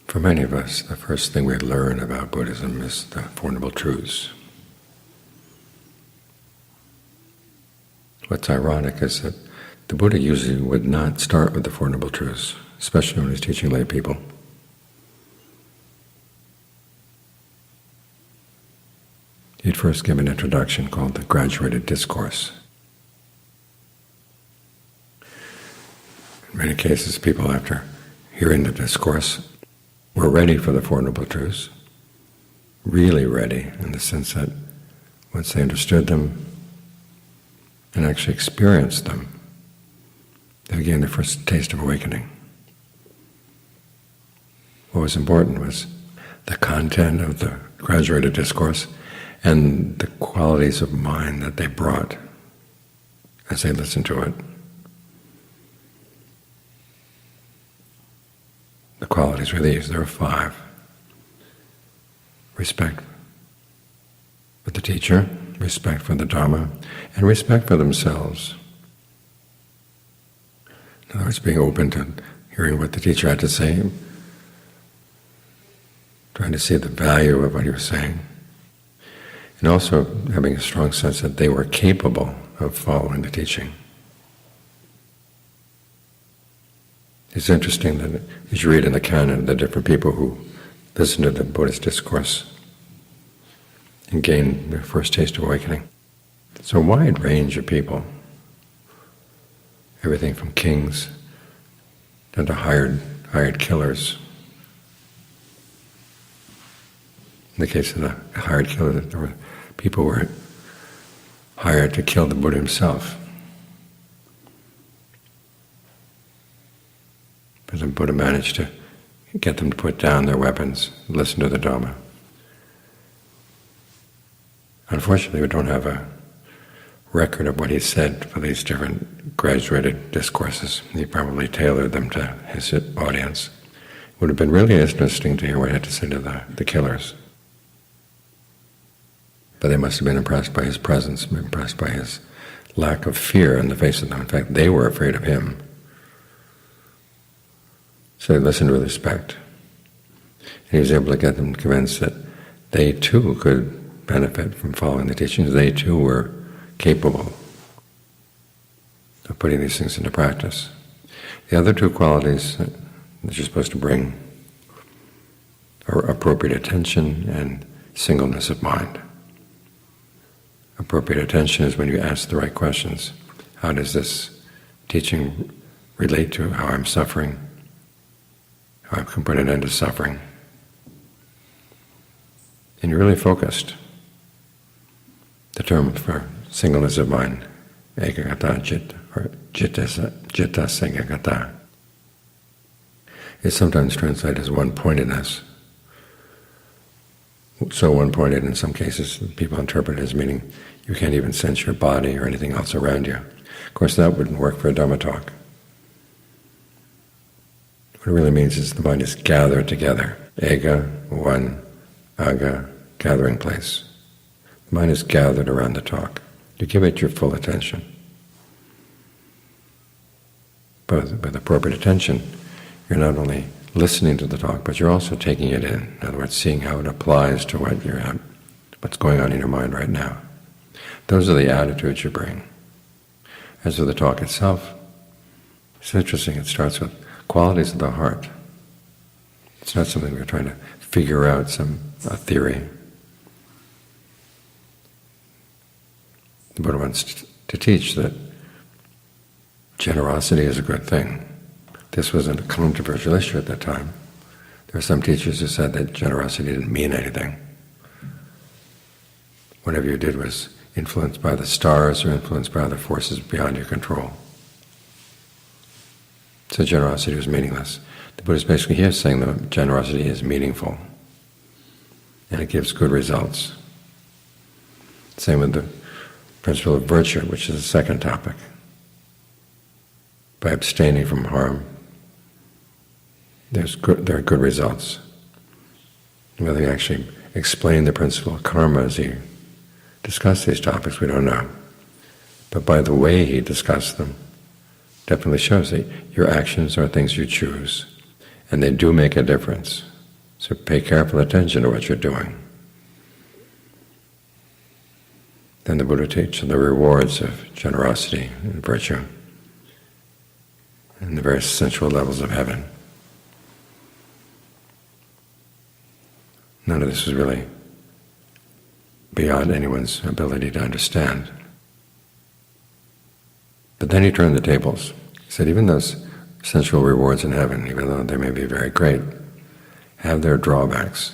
For many of us, the first thing we learn about Buddhism is the Four Noble Truths. What's ironic is that the Buddha usually would not start with the Four Noble Truths, especially when he's teaching lay people. He'd first give an introduction called the Graduated Discourse. In many cases, people, after hearing the discourse, were ready for the Four Noble Truths, really ready in the sense that once they understood them and actually experienced them, they gained their first taste of awakening. What was important was the content of the graduated discourse and the qualities of mind that they brought as they listened to it. The qualities were these. There were 5. Respect for the teacher, respect for the Dhamma, and respect for themselves. In other words, being open to hearing what the teacher had to say, trying to see the value of what he was saying, and also having a strong sense that they were capable of following the teaching. It's interesting that as you read in the canon the different people who listened to the Buddhist discourse and gained their first taste of awakening. It's a wide range of people. Everything from kings down to hired killers. In the case of the hired killer, there were people who were hired to kill the Buddha himself. But the Buddha managed to get them to put down their weapons and listen to the Dhamma. Unfortunately, we don't have a record of what he said for these different graduated discourses. He probably tailored them to his audience. It would have been really interesting to hear what he had to say to the killers. But they must have been impressed by his presence, impressed by his lack of fear in the face of them. In fact, they were afraid of him. So he listened with respect. And he was able to get them convinced that they too could benefit from following the teachings. They too were capable of putting these things into practice. The other 2 qualities that you're supposed to bring are appropriate attention and singleness of mind. Appropriate attention is when you ask the right questions. How does this teaching relate to how I'm suffering? How I can put an end to suffering? And you're really focused. The term for singleness of mind, ekagata citta, or citta ekagata, is sometimes translated as one-pointedness. So one-pointed in some cases, people interpret it as meaning you can't even sense your body or anything else around you. Of course, that wouldn't work for a Dhamma talk. What it really means is the mind is gathered together. Ega, one, aga, gathering place. The mind is gathered around the talk. You give it your full attention. But with appropriate attention, you're not only listening to the talk, but you're also taking it in. In other words, seeing how it applies to what's going on in your mind right now. Those are the attitudes you bring. As for the talk itself, it's interesting. It starts with qualities of the heart. It's not something we're trying to figure out, a theory. The Buddha wants to teach that generosity is a good thing. This was a controversial issue at that time. There were some teachers who said that generosity didn't mean anything. Whatever you did was influenced by the stars or influenced by other forces beyond your control. So generosity was meaningless. The Buddha is basically here saying that generosity is meaningful and it gives good results. Same with the principle of virtue, which is the second topic. By abstaining from harm, there are good results. Whether he actually explained the principle of karma as he discussed these topics, we don't know. But by the way he discussed them, definitely shows that your actions are things you choose, and they do make a difference. So pay careful attention to what you're doing. Then the Buddha teaches the rewards of generosity and virtue and the various sensual levels of heaven. None of this is really beyond anyone's ability to understand. But then he turned the tables. He said even those sensual rewards in heaven, even though they may be very great, have their drawbacks.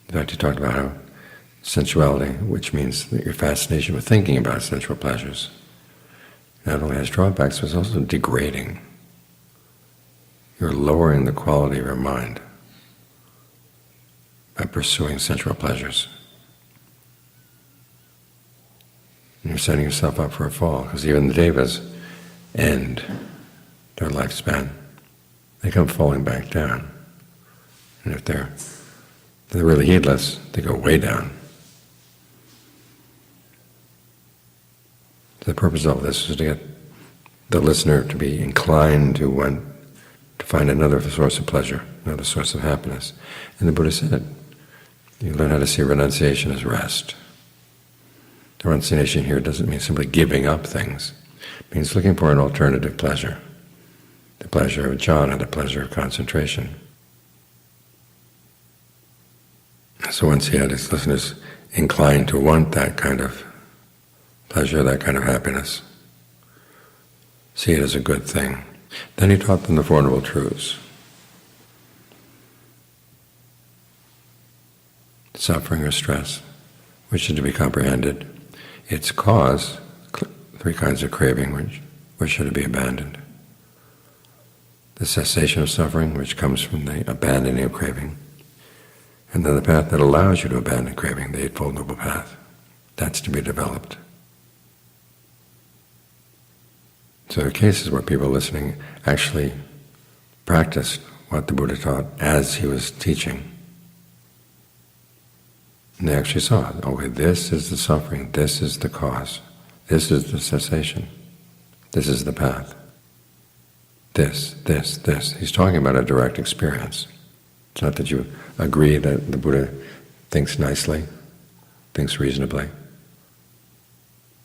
In fact, he talked about how sensuality, which means that your fascination with thinking about sensual pleasures, not only has drawbacks, but it's also degrading. You're lowering the quality of your mind by pursuing sensual pleasures. And you're setting yourself up for a fall, because even the devas end their lifespan. They come falling back down. And if they're really heedless, they go way down. The purpose of all this is to get the listener to be inclined to want to find another source of pleasure, another source of happiness. And the Buddha said, you learn how to see renunciation as rest. The renunciation here doesn't mean simply giving up things. It means looking for an alternative pleasure, the pleasure of jhana, the pleasure of concentration. So once he had his listeners inclined to want that kind of pleasure, that kind of happiness, see it as a good thing, then he taught them the Four Noble Truths. Suffering or stress, which is to be comprehended. Its cause, three kinds of craving, which should be abandoned. The cessation of suffering, which comes from the abandoning of craving. And then the path that allows you to abandon craving, the Eightfold Noble Path. That's to be developed. So there are cases where people listening actually practiced what the Buddha taught as he was teaching. And they actually saw, okay, this is the suffering, this is the cause, this is the cessation, this is the path. This. He's talking about a direct experience. It's not that you agree that the Buddha thinks nicely, thinks reasonably.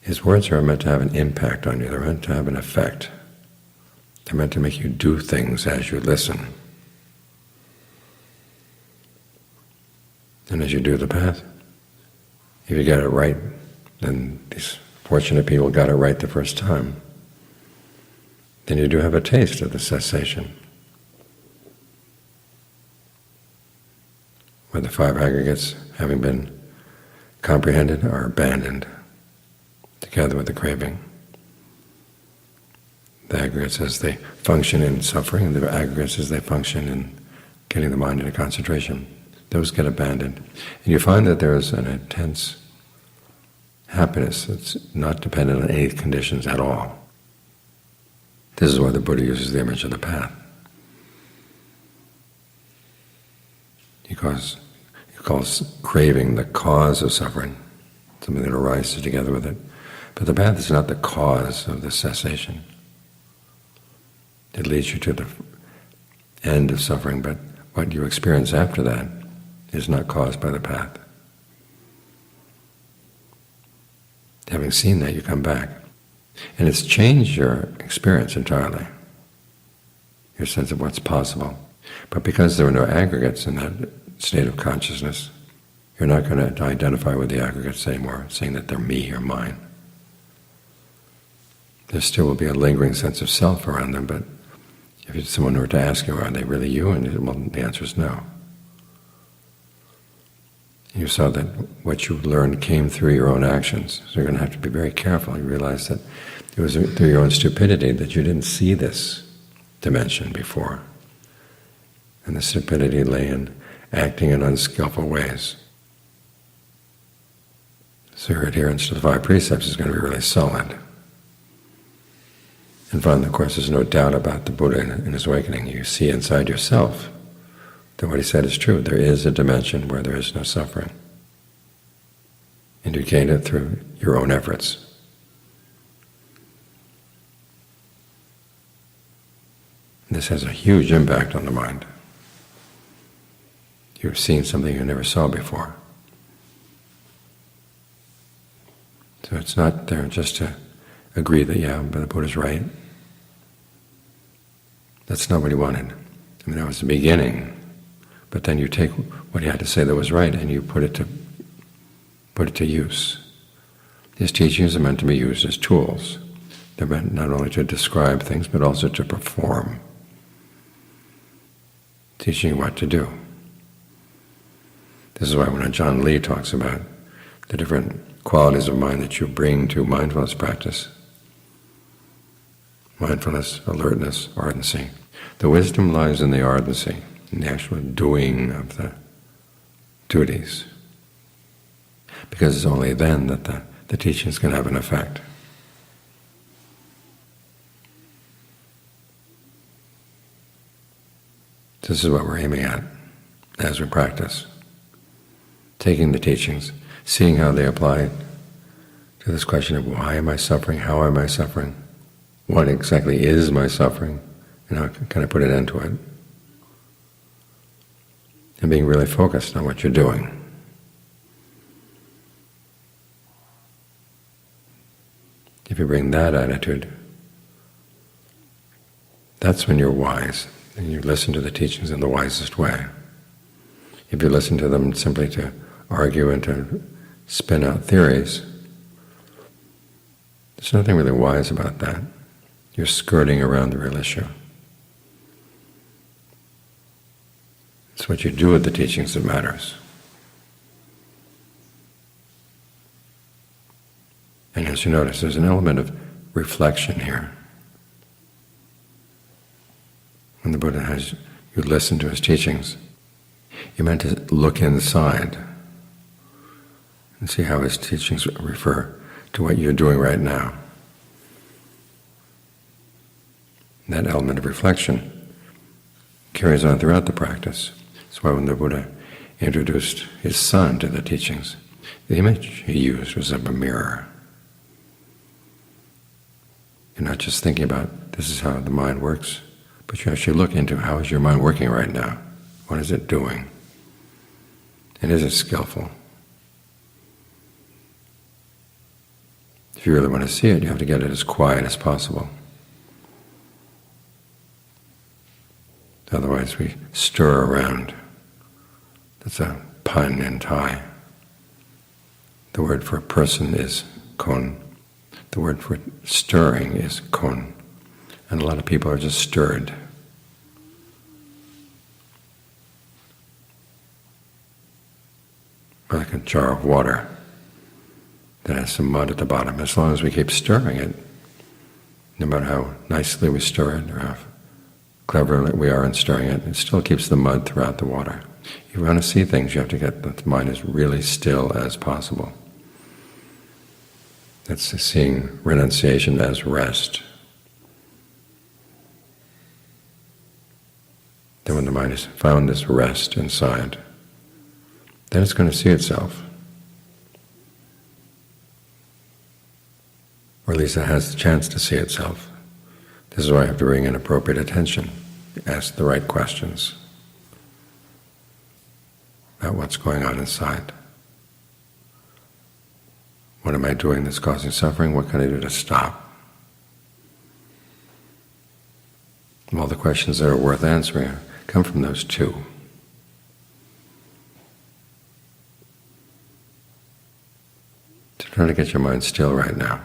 His words are meant to have an impact on you. They're meant to have an effect. They're meant to make you do things as you listen. And as you do the path, if you get it right, then these fortunate people got it right the first time, then you do have a taste of the cessation, where the five aggregates, having been comprehended, are abandoned together with the craving. The aggregates as they function in suffering, and the aggregates as they function in getting the mind into concentration, those get abandoned. And you find that there is an intense happiness that's not dependent on any conditions at all. This is why the Buddha uses the image of the path. He calls craving the cause of suffering, something that arises together with it. But the path is not the cause of the cessation. It leads you to the end of suffering, but what you experience after that is not caused by the path. Having seen that, you come back. And it's changed your experience entirely, your sense of what's possible. But because there are no aggregates in that state of consciousness, you're not going to identify with the aggregates anymore, saying that they're me or mine. There still will be a lingering sense of self around them, but if someone were to ask you, are they really you? And well, the answer is no. You saw that what you learned came through your own actions, so you're going to have to be very careful. You realize that it was through your own stupidity that you didn't see this dimension before. And the stupidity lay in acting in unskillful ways. So your adherence to the five precepts is going to be really solid. And finally, of course, there's no doubt about the Buddha in his awakening. You see inside yourself that what he said is true. There is a dimension where there is no suffering. And you gain it through your own efforts. This has a huge impact on the mind. You've seen something you never saw before. So it's not there just to agree that, yeah, but the Buddha's right. That's not what he wanted. I mean, that was the beginning. But then you take what he had to say that was right and you put it to use. His teachings are meant to be used as tools. They're meant not only to describe things, but also to perform, teaching you what to do. This is why when John Lee talks about the different qualities of mind that you bring to mindfulness practice, mindfulness, alertness, ardency, the wisdom lies in the ardency, in the actual doing of the duties, because it's only then that the teaching is going to have an effect. This is what we're aiming at as we practice. Taking the teachings, seeing how they apply to this question of why am I suffering, how am I suffering, what exactly is my suffering, and how can I put an end to it, and being really focused on what you're doing. If you bring that attitude, that's when you're wise, and you listen to the teachings in the wisest way. If you listen to them simply to argue and to spin out theories, there's nothing really wise about that. You're skirting around the real issue. It's what you do with the teachings that matters. And as you notice, there's an element of reflection here. When the Buddha has you listen to his teachings, you're meant to look inside and see how his teachings refer to what you're doing right now. And that element of reflection carries on throughout the practice. That's why when the Buddha introduced his son to the teachings, the image he used was of a mirror. You're not just thinking about this is how the mind works, but you actually look into how is your mind working right now? What is it doing? And is it skillful? If you really want to see it, you have to get it as quiet as possible. Otherwise we stir around. That's a pun in Thai. The word for person is kon. The word for stirring is kon. And a lot of people are just stirred. Like a jar of water that has some mud at the bottom. As long as we keep stirring it, no matter how nicely we stir it or how clever we are in stirring it, it still keeps the mud throughout the water. If you want to see things, you have to get the mind as really still as possible. That's seeing renunciation as rest. Then when the mind has found this rest inside, then it's going to see itself. Or at least it has the chance to see itself. This is why I have to bring in appropriate attention, ask the right questions about what's going on inside. What am I doing that's causing suffering? What can I do to stop? And all the questions that are worth answering come from those two. So try to get your mind still right now.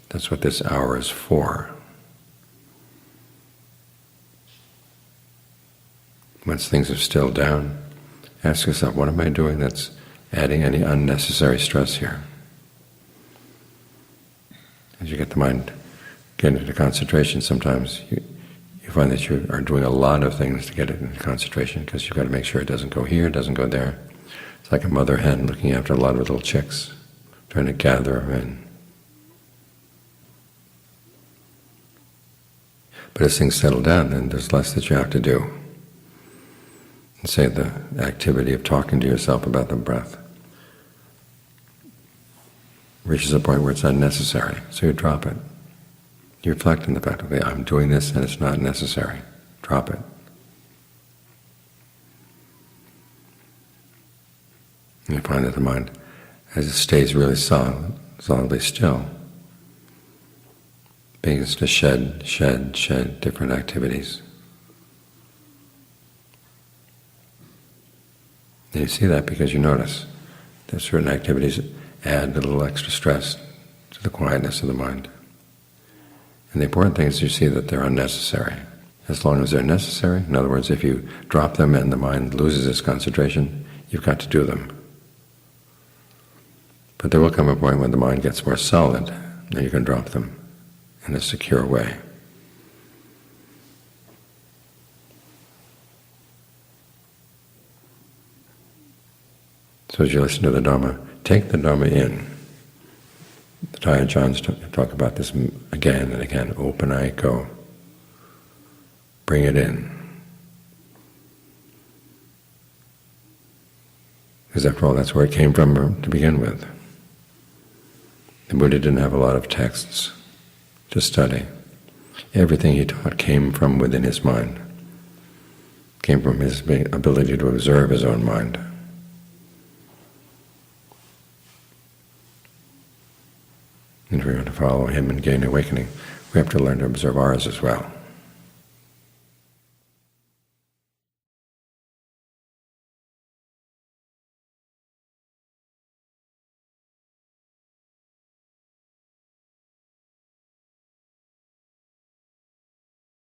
That's what this hour is for. Once things have stilled down, ask yourself, what am I doing that's adding any unnecessary stress here? As you get the mind get into concentration, sometimes you find that you are doing a lot of things to get it into concentration because you've got to make sure it doesn't go here, it doesn't go there. It's like a mother hen looking after a lot of little chicks, trying to gather them in. But as things settle down, then there's less that you have to do. And say the activity of talking to yourself about the breath reaches a point where it's unnecessary, so you drop it. You reflect on the fact, okay, I'm doing this and it's not necessary. Drop it. You find that the mind, as it stays really solidly still, begins to shed different activities. And you see that because you notice that certain activities add a little extra stress to the quietness of the mind. And the important thing is you see that they're unnecessary. As long as they're necessary, in other words, if you drop them and the mind loses its concentration, you've got to do them. But there will come a point when the mind gets more solid, and you can drop them in a secure way. So as you listen to the Dhamma, take the Dhamma in. The Thaissaro talk about this again and again. Open eye, go. Bring it in. Because after all, that's where it came from to begin with. The Buddha didn't have a lot of texts to study. Everything he taught came from within his mind, came from his ability to observe his own mind. And if we want to follow him and gain awakening, we have to learn to observe ours as well.